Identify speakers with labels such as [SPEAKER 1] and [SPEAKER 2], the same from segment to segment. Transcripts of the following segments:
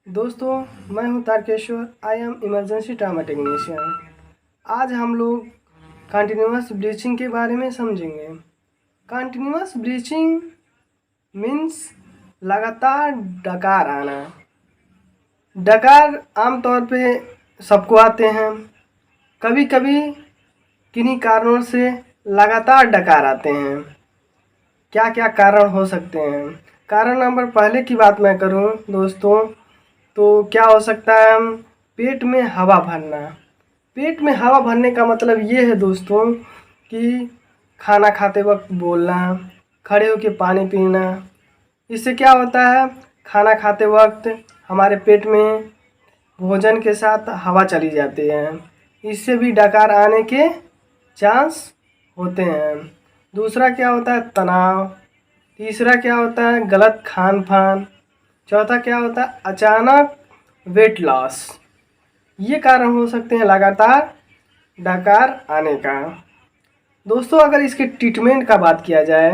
[SPEAKER 1] दोस्तों, मैं हूं Tarkeshwar. I am emergency trauma technician. आज हम लोग कंटिन्यूअस ब्लीचिंग के बारे में समझेंगे। कंटिन्यूअस ब्लीचिंग मीन्स लगातार डकार आना। डकार आमतौर पे सबको आते हैं। कभी कभी किन्हीं कारणों से लगातार डकार आते हैं। क्या क्या कारण हो सकते हैं? कारण नंबर पहले की बात मैं करूं दोस्तों, तो क्या हो सकता है? पेट में हवा भरना। पेट में हवा भरने का मतलब ये है दोस्तों कि खाना खाते वक्त बोलना, खड़े होकर पानी पीना। इससे क्या होता है? खाना खाते वक्त हमारे पेट में भोजन के साथ हवा चली जाती है। इससे भी डकार आने के चांस होते हैं। दूसरा क्या होता है? तनाव। तीसरा क्या होता है? गलत खान पान। चौथा क्या होता है? अचानक वेट लॉस। ये कारण हो सकते हैं लगातार डकार आने का। दोस्तों, अगर इसके ट्रीटमेंट का बात किया जाए,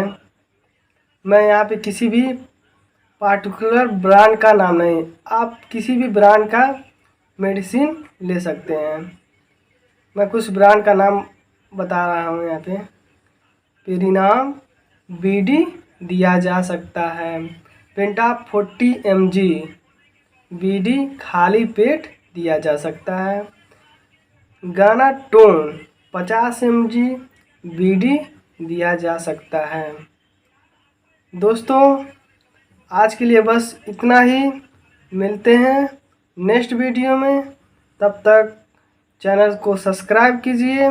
[SPEAKER 1] मैं यहाँ पे किसी भी पार्टिकुलर ब्रांड का नाम नहीं, आप किसी भी ब्रांड का मेडिसिन ले सकते हैं। मैं कुछ ब्रांड का नाम बता रहा हूँ यहाँ पे। पेरिनाम बीडी दिया जा सकता है। पेंटा 40 mg बीडी खाली पेट दिया जा सकता है। गानाटोन 50 mg बीडी दिया जा सकता है। दोस्तों, आज के लिए बस इतना ही। मिलते हैं नेक्स्ट वीडियो में। तब तक चैनल को सब्सक्राइब कीजिए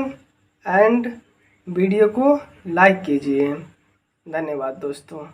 [SPEAKER 1] एंड वीडियो को लाइक कीजिए। धन्यवाद दोस्तों।